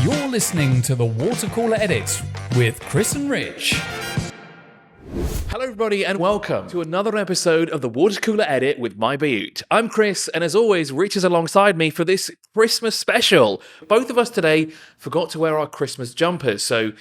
You're listening to the Water Cooler Edit with Chris and Rich. Hello everybody and welcome to another episode of the Water Cooler Edit with MyBayut. I'm Chris and as always Rich is alongside me for this Christmas special. Both of us today forgot to wear our Christmas jumpers, so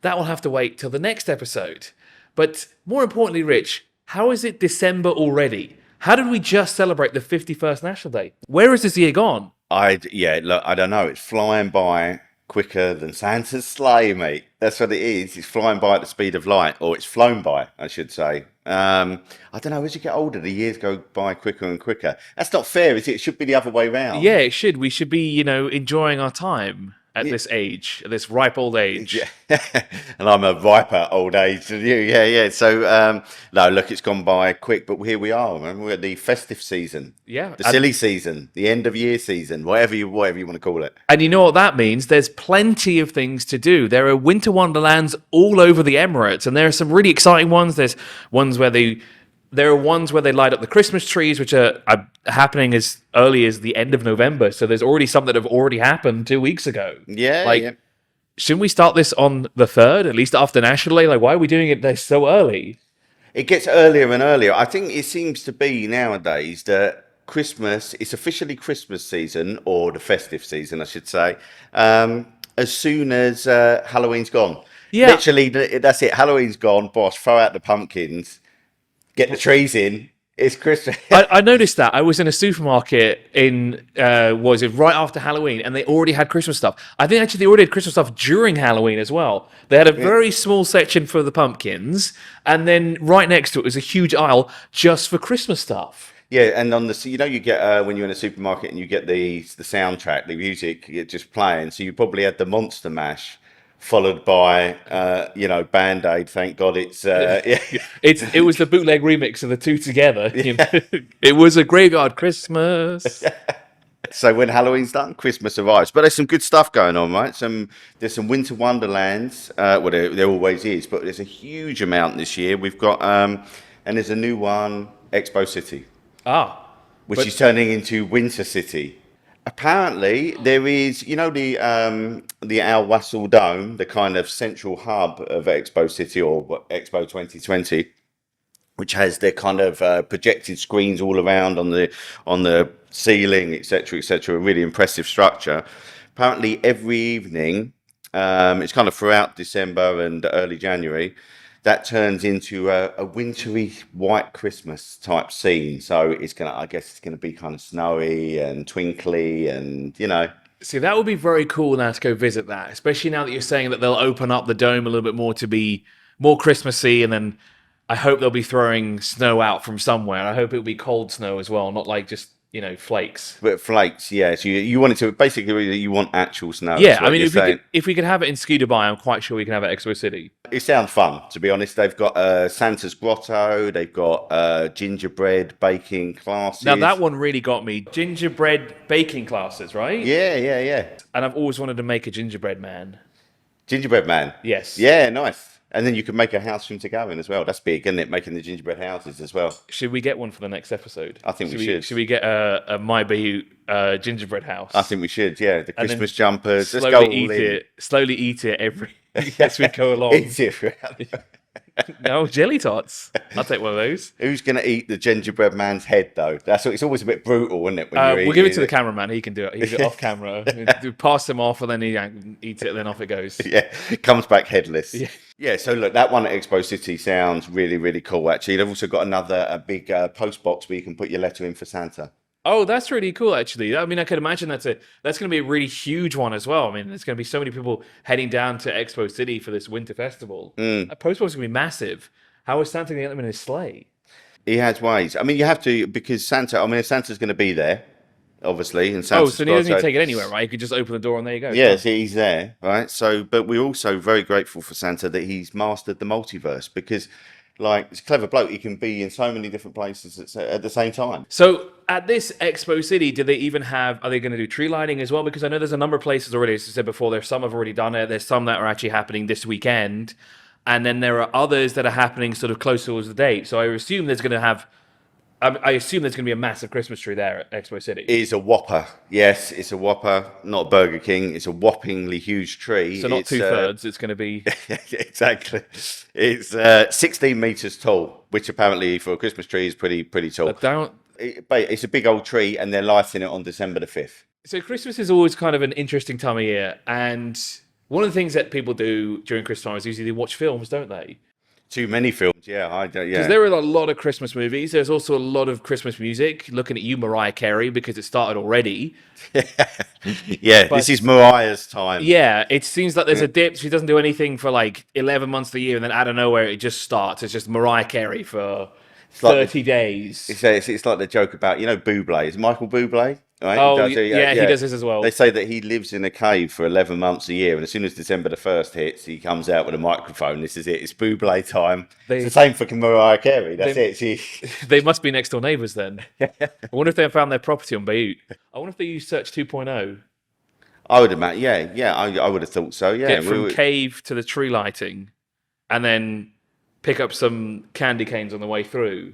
that will have to wait till the next episode. But more importantly, Rich, how is it December already? How did we just celebrate the 51st National Day? Where is this year gone? I don't know. It's flying by quicker than Santa's sleigh, mate. That's what it is. It's flying by at the speed of light, or it's flown by, I should say. I don't know. As you get older, the years go by quicker and quicker. That's not fair, is it? It should be the other way round. Yeah, it should. We should be, enjoying our time at this age, at this ripe old age. Yeah. And I'm a riper old age than you. Yeah. So, no, look, it's gone by quick, but here we are, man. We're at the festive season. Yeah. The silly season, the end of year season, whatever you want to call it. And you know what that means? There's plenty of things to do. There are winter wonderlands all over the Emirates, and there are some really exciting ones. There are ones where they light up the Christmas trees, which are happening as early as the end of November. So there's already some that have already happened 2 weeks ago. Yeah. Shouldn't we start this on the 3rd, at least after National Day? Like, why are we doing it so early? It gets earlier and earlier. I think it seems to be nowadays that Christmas, it's officially Christmas season, or the festive season, I should say, as soon as Halloween's gone. Yeah. Literally, that's it. Halloween's gone. Boss, throw out the pumpkins. Get the trees in. It's Christmas. I noticed that. I was in a supermarket right after Halloween, and they already had Christmas stuff. I think actually they already had Christmas stuff during Halloween as well. They had a very small section for the pumpkins, and then right next to it was a huge aisle just for Christmas stuff. Yeah, and on the you get when you're in a supermarket and you get the soundtrack, the music just playing. So you probably had the Monster Mash. Followed by, Band-Aid. Thank God it's. It was the bootleg remix of the two together. It was a graveyard Christmas. So when Halloween's done, Christmas arrives. But there's some good stuff going on, right? There's some winter wonderlands. Well, there always is, but there's a huge amount this year. We've got, and there's a new one, Expo City. Which is turning into Winter City. Apparently, there is, the Al Wasl Dome, the kind of central hub of Expo City or Expo 2020, which has their kind of projected screens all around on the ceiling, etc., a really impressive structure. Apparently, every evening, it's kind of throughout December and early January, that turns into a wintry white Christmas type scene. So I guess it's gonna be kind of snowy and twinkly and See, that would be very cool now to go visit that, especially now that you're saying that they'll open up the dome a little bit more to be more Christmassy, and then I hope they'll be throwing snow out from somewhere. I hope it'll be cold snow as well, not like just flakes. But flakes, yeah. So you want it to basically you want actual snow. Yeah, I mean, if we could have it in Ski Dubai, I'm quite sure we can have it at Expo City. It sounds fun, to be honest. They've got Santa's Grotto. They've got gingerbread baking classes. Now that one really got me. Gingerbread baking classes, right? Yeah. And I've always wanted to make a gingerbread man. Gingerbread man. Yes. Yeah, nice. And then you can make a house for him to go in as well. That's big, isn't it? Making the gingerbread houses as well. Should we get one for the next episode? I think we should. Should we get a MyBayut gingerbread house? I think we should, yeah. The Christmas jumpers. Slowly eat it as we go along. Eat it throughout. No, jelly tots. I'll take one of those. Who's going to eat the gingerbread man's head, though? It's always a bit brutal, isn't it? When we'll give it to the cameraman. He can do it. He's off camera. Pass him off, and then he eats it, and then off it goes. Yeah, it comes back headless. Yeah, so look, that one at Expo City sounds really, really cool, actually. They've also got a big post box where you can put your letter in for Santa. Oh, that's really cool, actually. I mean, I could imagine that's going to be a really huge one as well. I mean, there's going to be so many people heading down to Expo City for this winter festival. A post box is going to be massive. How is Santa going to get them in his sleigh? He has ways. I mean, you have to, because Santa's going to be there, obviously. And so he doesn't need to take it anywhere, right? He could just open the door and there you go. Yeah, so he's there, right? So, but we're also very grateful for Santa that he's mastered the multiverse, because he's a clever bloke. He can be in so many different places at the same time. So at this Expo City, are they going to do tree lighting as well? Because I know there's a number of places already, as I said before, there's some have already done it. There's some that are actually happening this weekend. And then there are others that are happening sort of close towards the date. So I assume there's going to have I assume there's going to be a massive Christmas tree there at Expo City. It is a whopper. Yes, it's a whopper. Not Burger King. It's a whoppingly huge tree. So not 2/3. It's going to be exactly. It's 16 meters tall, which apparently for a Christmas tree is pretty tall. down. But it's a big old tree, and they're lighting it on December the 5th. So Christmas is always kind of an interesting time of year, and one of the things that people do during Christmas time is usually they watch films, don't they? Too many films, yeah. Because there are a lot of Christmas movies. There's also a lot of Christmas music. Looking at you, Mariah Carey, because it started already. Yeah, this is Mariah's time. Yeah, it seems like there's a dip. She doesn't do anything for like 11 months of the year, and then out of nowhere, it just starts. It's just Mariah Carey for 30 days. It's like the joke about, Bublé. Is Michael Bublé? Right? Oh, he does this as well. They say that he lives in a cave for 11 months a year, and as soon as December the 1st hits, he comes out with a microphone. This is it. It's Bublé time. It's the same for Mariah Carey. That's it. They must be next door neighbours then. I wonder if they found their property on Bayut. I wonder if they use Search 2.0. I would imagine, yeah. I would have thought so, yeah. Get from cave to the tree lighting, and then pick up some candy canes on the way through.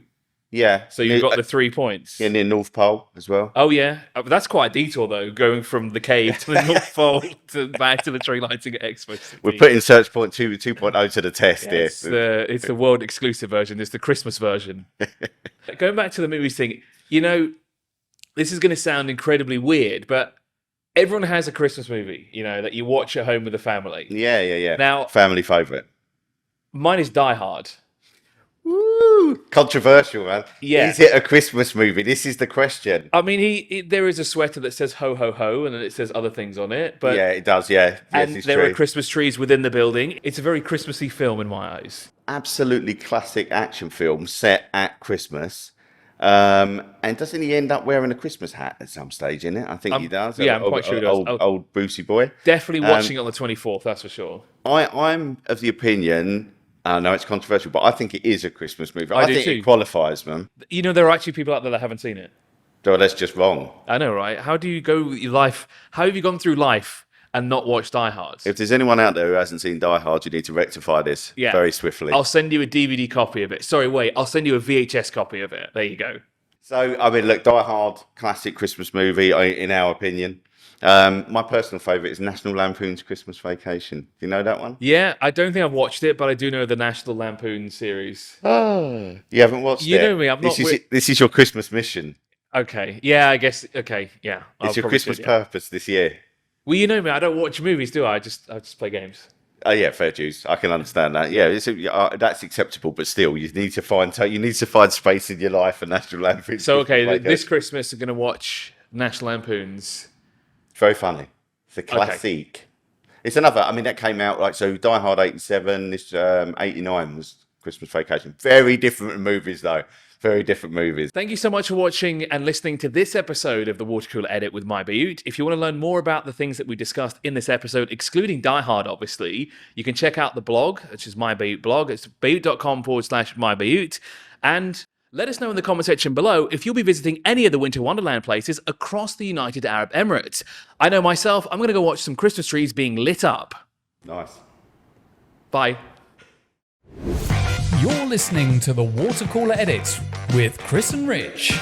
Yeah. So you've got the 3 points. Yeah, near North Pole as well. Oh, yeah. That's quite a detour, though, going from the cave to the North Pole to back to the tree lighting at Expo City. We're putting Search Point 2.0 to the test here. It's the world exclusive version. It's the Christmas version. Going back to the movies thing, this is going to sound incredibly weird, but everyone has a Christmas movie, that you watch at home with the family. Yeah. Now, family favourite. Mine is Die Hard. Woo! Controversial, man. Yeah. Is it a Christmas movie? This is the question. I mean, there is a sweater that says ho, ho, ho, and then it says other things on it. But yeah, it does, yeah. And yes, there true. are Christmas trees within the building. It's a very Christmassy film in my eyes. Absolutely classic action film set at Christmas. And doesn't he end up wearing a Christmas hat at some stage in it? I think he does. Yeah, I'm quite sure he does. Old Brucey boy. Definitely watching it on the 24th, that's for sure. I'm of the opinion... I know it's controversial, but I think it is a Christmas movie. I think it qualifies, man. There are actually people out there that haven't seen it. No, that's just wrong. I know, right? How do you go with your life? How have you gone through life and not watched Die Hard? If there's anyone out there who hasn't seen Die Hard, you need to rectify this very swiftly. I'll send you a DVD copy of it. Sorry, wait. I'll send you a VHS copy of it. There you go. So, I mean, look, Die Hard, classic Christmas movie, in our opinion. My personal favourite is National Lampoon's Christmas Vacation. Do you know that one? Yeah, I don't think I've watched it, but I do know the National Lampoon series. Oh, you haven't watched it? You know me, I'm not... This is your Christmas mission. Okay, yeah, I guess, okay, yeah. It's your Christmas purpose this year. Well, you know me, I don't watch movies, do I? I just play games. Oh yeah, fair dues. I can understand that. Yeah, that's acceptable, but still, you need to find space in your life for National Lampoon's. So, okay, this Christmas, I'm going to watch National Lampoon's. Very funny. It's a classic. Okay. It's another. I mean, that came out so Die Hard 87. This 89 was Christmas Vacation. Very different movies, though. Very different movies. Thank you so much for watching and listening to this episode of the Water Cooler Edit with MyBayut. If you want to learn more about the things that we discussed in this episode, excluding Die Hard, obviously, you can check out the blog, which is MyBayut blog. It's Bayut.com/MyBayut. And let us know in the comment section below if you'll be visiting any of the Winter Wonderland places across the United Arab Emirates. I know myself, I'm going to go watch some Christmas trees being lit up. Nice. Bye. You're listening to the Water Cooler Edit with Chris and Rich.